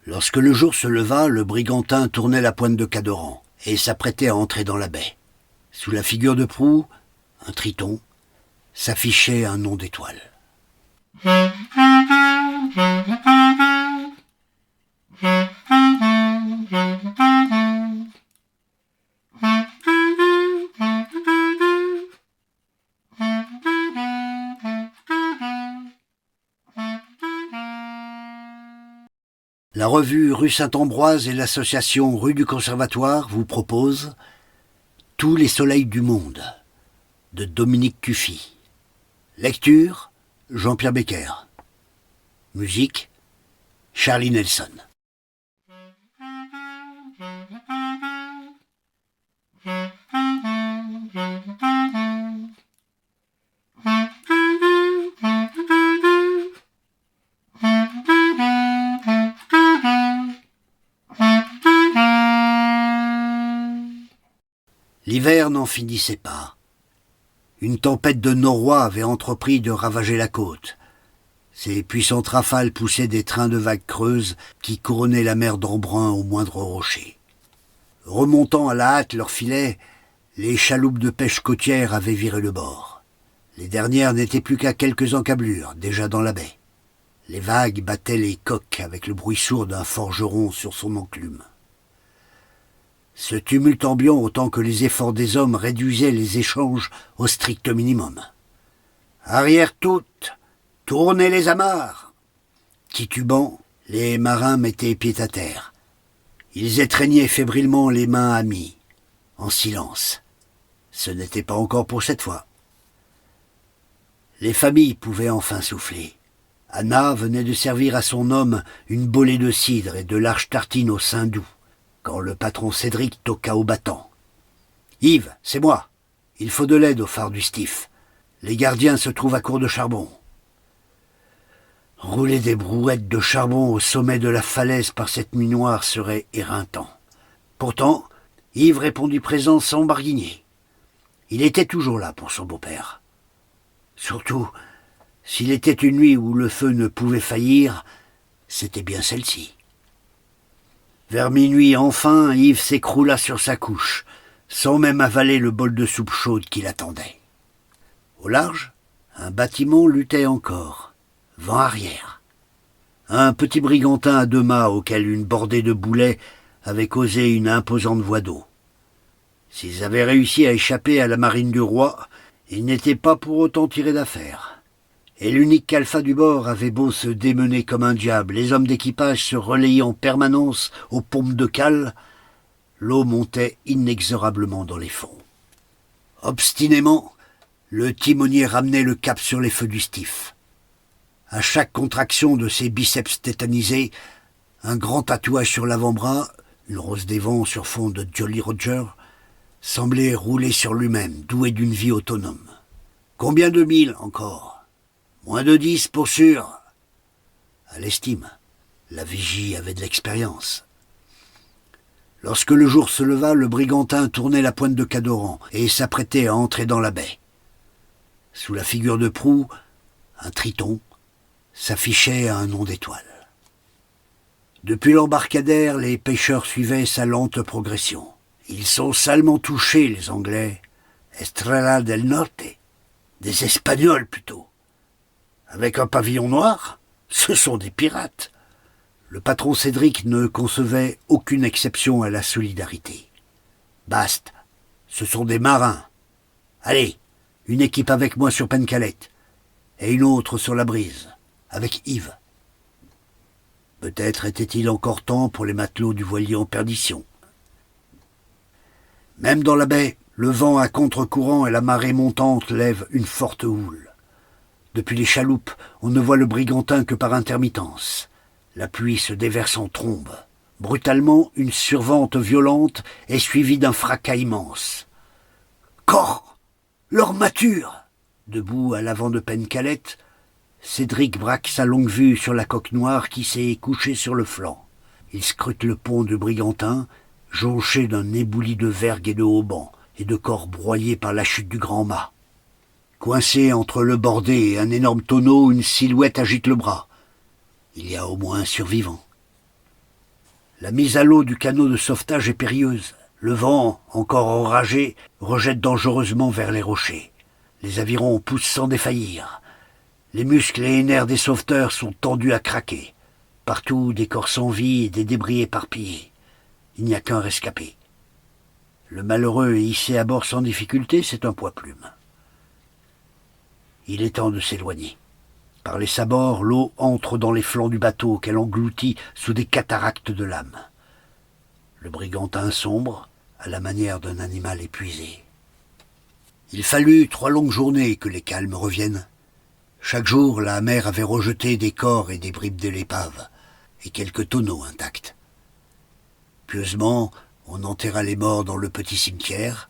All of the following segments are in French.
Lorsque le jour se leva, le brigantin tournait la pointe de cadran et s'apprêtait à entrer dans la baie. Sous la figure de proue, un triton, s'affichait un nom d'étoile. La revue Rue Saint-Ambroise et l'association Rue du Conservatoire vous proposent Tous les soleils du monde de Dominique Cuffy. Lecture Jean-Pierre Becker. Musique Charlie Nelson. L'hiver n'en finissait pas. Une tempête de noroît avait entrepris de ravager la côte. Ces puissantes rafales poussaient des trains de vagues creuses qui couronnaient la mer d'embrun au moindre rocher. Remontant à la hâte leurs filets, les chaloupes de pêche côtière avaient viré le bord. Les dernières n'étaient plus qu'à quelques encablures, déjà dans la baie. Les vagues battaient les coques avec le bruit sourd d'un forgeron sur son enclume. Ce tumulte ambiant autant que les efforts des hommes réduisait les échanges au strict minimum. « Arrière toutes, tournez les amarres !» Titubant, les marins mettaient pied à terre. Ils étreignaient fébrilement les mains amies, en silence. Ce n'était pas encore pour cette fois. Les familles pouvaient enfin souffler. Anna venait de servir à son homme une bolée de cidre et de larges tartines au sein doux, quand le patron Cédric toqua au battant. « Yves, c'est moi. Il faut de l'aide au phare du Stif. Les gardiens se trouvent à court de charbon. » Rouler des brouettes de charbon au sommet de la falaise par cette nuit noire serait éreintant. Pourtant, Yves répondit présent sans barguigner. Il était toujours là pour son beau-père. Surtout, s'il était une nuit où le feu ne pouvait faillir, c'était bien celle-ci. Vers minuit, enfin, Yves s'écroula sur sa couche, sans même avaler le bol de soupe chaude qui l'attendait. Au large, un bâtiment luttait encore, vent arrière. Un petit brigantin à 2 mâts auquel une bordée de boulets avait causé une imposante voie d'eau. S'ils avaient réussi à échapper à la marine du roi, ils n'étaient pas pour autant tirés d'affaire. Et l'unique calfa du bord avait beau se démener comme un diable, les hommes d'équipage se relayaient en permanence aux pompes de cale, l'eau montait inexorablement dans les fonds. Obstinément, le timonier ramenait le cap sur les feux du Stif. À chaque contraction de ses biceps tétanisés, un grand tatouage sur l'avant-bras, une rose des vents sur fond de Jolly Roger, semblait rouler sur lui-même, doué d'une vie autonome. Combien de milles encore ? Moins de 10 pour sûr. À l'estime, la vigie avait de l'expérience. Lorsque le jour se leva, le brigantin tournait la pointe de cadran et s'apprêtait à entrer dans la baie. Sous la figure de proue, un triton, s'affichait un nom d'étoile. Depuis l'embarcadère, les pêcheurs suivaient sa lente progression. Ils sont salement touchés, les Anglais. Estrella del Norte. Des Espagnols, plutôt. Avec un pavillon noir, ce sont des pirates. Le patron Cédric ne concevait aucune exception à la solidarité. Bast, ce sont des marins. Allez, une équipe avec moi sur Pencalette, et une autre sur la brise, avec Yves. Peut-être était-il encore temps pour les matelots du voilier en perdition. Même dans la baie, le vent à contre-courant et la marée montante lèvent une forte houle. Depuis les chaloupes, on ne voit le brigantin que par intermittence. La pluie se déverse en trombe. Brutalement, une survente violente est suivie d'un fracas immense. « Corps ! Leur mâture !» Debout à l'avant de Pencalette, Cédric braque sa longue-vue sur la coque noire qui s'est couchée sur le flanc. Il scrute le pont du brigantin, jonché d'un éboulis de vergues et de haubans, et de corps broyés par la chute du grand mât. Coincé entre le bordé et un énorme tonneau, une silhouette agite le bras. Il y a au moins un survivant. La mise à l'eau du canot de sauvetage est périlleuse. Le vent, encore enragé, rejette dangereusement vers les rochers. Les avirons poussent sans défaillir. Les muscles et les nerfs des sauveteurs sont tendus à craquer. Partout, des corps sans vie et des débris éparpillés. Il n'y a qu'un rescapé. Le malheureux est hissé à bord sans difficulté, c'est un poids-plume. Il est temps de s'éloigner. Par les sabords, l'eau entre dans les flancs du bateau qu'elle engloutit sous des cataractes de lames. Le brigantin sombre, à la manière d'un animal épuisé. Il fallut 3 longues journées que les calmes reviennent. Chaque jour, la mer avait rejeté des corps et des bribes de l'épave, et quelques tonneaux intacts. Pieusement, on enterra les morts dans le petit cimetière,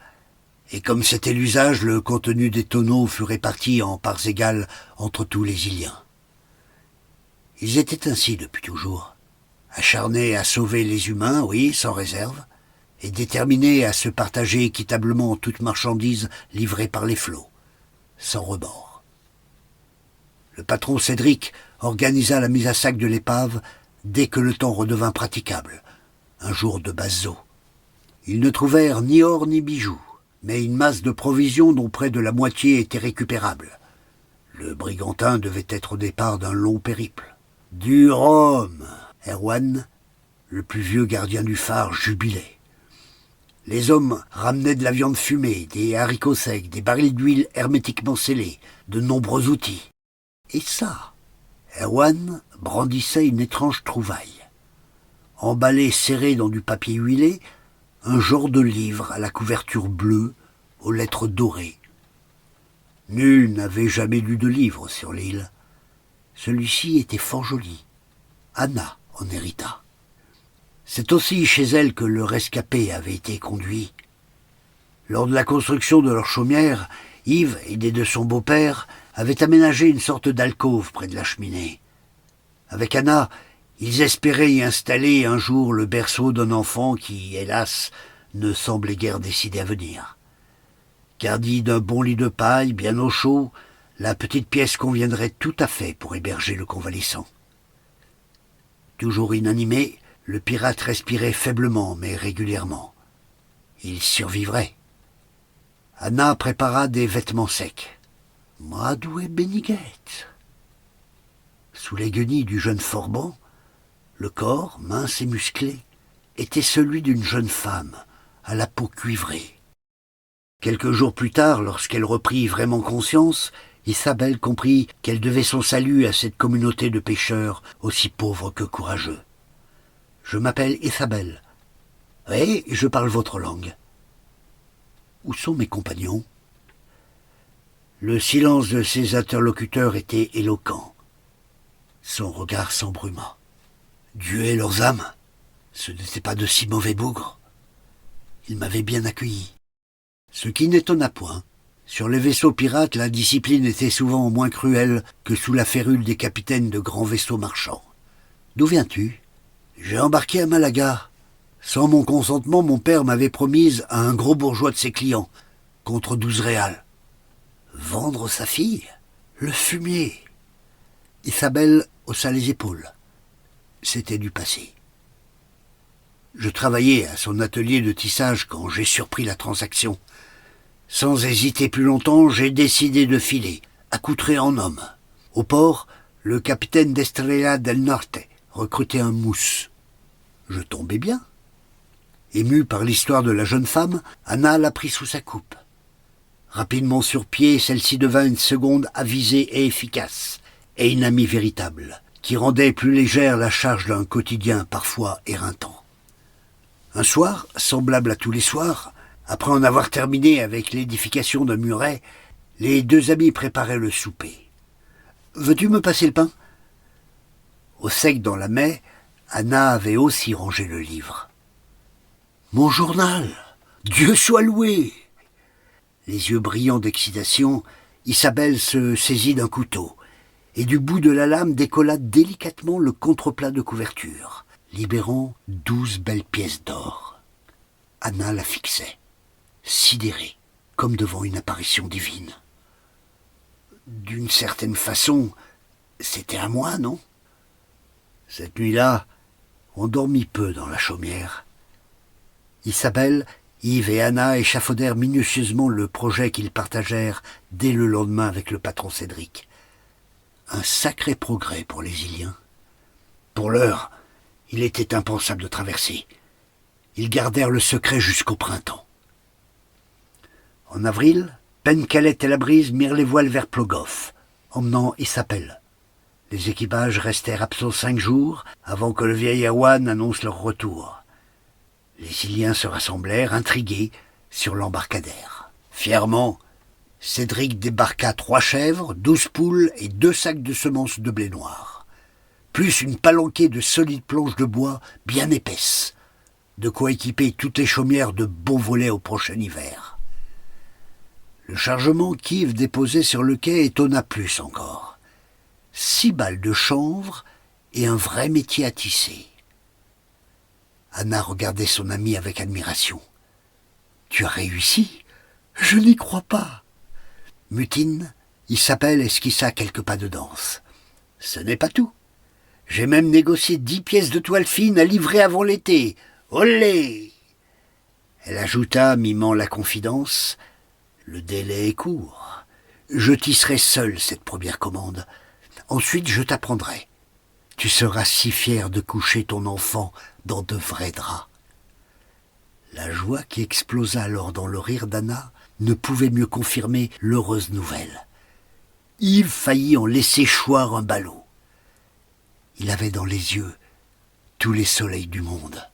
et comme c'était l'usage, le contenu des tonneaux fut réparti en parts égales entre tous les Iliens. Ils étaient ainsi depuis toujours, acharnés à sauver les humains, oui, sans réserve, et déterminés à se partager équitablement toute marchandise livrée par les flots, sans remords. Le patron Cédric organisa la mise à sac de l'épave dès que le temps redevint praticable, un jour de basse eau. Ils ne trouvèrent ni or ni bijoux, mais une masse de provisions dont près de la moitié était récupérable. Le brigantin devait être au départ d'un long périple. Du rhum! Erwan, le plus vieux gardien du phare, jubilait. Les hommes ramenaient de la viande fumée, des haricots secs, des barils d'huile hermétiquement scellés, de nombreux outils. Et ça, Erwan brandissait une étrange trouvaille. Emballé serré dans du papier huilé, un genre de livre à la couverture bleue, aux lettres dorées. Nul n'avait jamais lu de livre sur l'île. Celui-ci était fort joli. Anna en hérita. C'est aussi chez elle que le rescapé avait été conduit. Lors de la construction de leur chaumière, Yves, aidé de son beau-père, avait aménagé une sorte d'alcôve près de la cheminée. Avec Anna, ils espéraient y installer un jour le berceau d'un enfant qui, hélas, ne semblait guère décidé à venir. Garnie d'un bon lit de paille, bien au chaud, la petite pièce conviendrait tout à fait pour héberger le convalescent. Toujours inanimé, le pirate respirait faiblement mais régulièrement. Il survivrait. Anna prépara des vêtements secs. Madoué Béniguette. Sous les guenilles du jeune Forban, le corps, mince et musclé, était celui d'une jeune femme, à la peau cuivrée. Quelques jours plus tard, lorsqu'elle reprit vraiment conscience, Isabelle comprit qu'elle devait son salut à cette communauté de pêcheurs aussi pauvres que courageux. « Je m'appelle Isabelle. Et je parle votre langue. »« Où sont mes compagnons ?» Le silence de ses interlocuteurs était éloquent. Son regard s'embruma. Dieu ait leurs âmes, ce n'étaient pas de si mauvais bougres. Ils m'avaient bien accueilli. Ce qui n'étonna point. Sur les vaisseaux pirates, la discipline était souvent moins cruelle que sous la férule des capitaines de grands vaisseaux marchands. « D'où viens-tu » ?»« J'ai embarqué à Malaga. Sans mon consentement, mon père m'avait promise à un gros bourgeois de ses clients, contre 12 réals. » Vendre sa fille ? Le fumier. Isabelle haussa les épaules. C'était du passé. Je travaillais à son atelier de tissage quand j'ai surpris la transaction. Sans hésiter plus longtemps, j'ai décidé de filer, accoutré en homme. Au port, le capitaine d'Estrella del Norte recrutait un mousse. Je tombais bien. Émue par l'histoire de la jeune femme, Anna l'a pris sous sa coupe. Rapidement sur pied, celle-ci devint une seconde avisée et efficace, et une amie véritable, qui rendait plus légère la charge d'un quotidien parfois éreintant. Un soir, semblable à tous les soirs, après en avoir terminé avec l'édification d'un muret, les deux amis préparaient le souper. « Veux-tu me passer le pain ?» Au sec dans la maie, Anna avait aussi rangé le livre. « Mon journal ! Dieu soit loué !» Les yeux brillants d'excitation, Isabelle se saisit d'un couteau, et du bout de la lame décolla délicatement le contreplat de couverture, libérant 12 belles pièces d'or. Anna la fixait, sidérée, comme devant une apparition divine. D'une certaine façon, c'était à moi, non ? Cette nuit-là, On dormit peu dans la chaumière. Isabelle, Yves et Anna échafaudèrent minutieusement le projet qu'ils partagèrent dès le lendemain avec le patron Cédric. Un sacré progrès pour les Iliens. Pour l'heure, il était impensable de traverser. Ils gardèrent le secret jusqu'au printemps. En avril, Pencalet et la Brise mirent les voiles vers Plogoff, emmenant Isabelle. Les équipages restèrent absents 5 jours avant que le vieil Erwan annonce leur retour. Les Iliens se rassemblèrent, intrigués, sur l'embarcadère. Fièrement, Cédric débarqua 3 chèvres, 12 poules et 2 sacs de semences de blé noir, plus une palanquée de solides planches de bois bien épaisses, de quoi équiper toutes les chaumières de beaux volets au prochain hiver. Le chargement qu'Yves déposait sur le quai étonna plus encore. 6 balles de chanvre et un vrai métier à tisser. Anna regardait son amie avec admiration. « Tu as réussi ? Je n'y crois pas. » Mutine, Isabelle esquissa quelques pas de danse. « Ce n'est pas tout. J'ai même négocié 10 pièces de toile fine à livrer avant l'été. Olé !» Elle ajouta, mimant la confidence, « Le délai est court. Je tisserai seule cette première commande. Ensuite, je t'apprendrai. Tu seras si fier de coucher ton enfant dans de vrais draps. » La joie qui explosa alors dans le rire d'Anna ne pouvait mieux confirmer l'heureuse nouvelle. Yves faillit en laisser choir un ballot. Il avait dans les yeux tous les soleils du monde.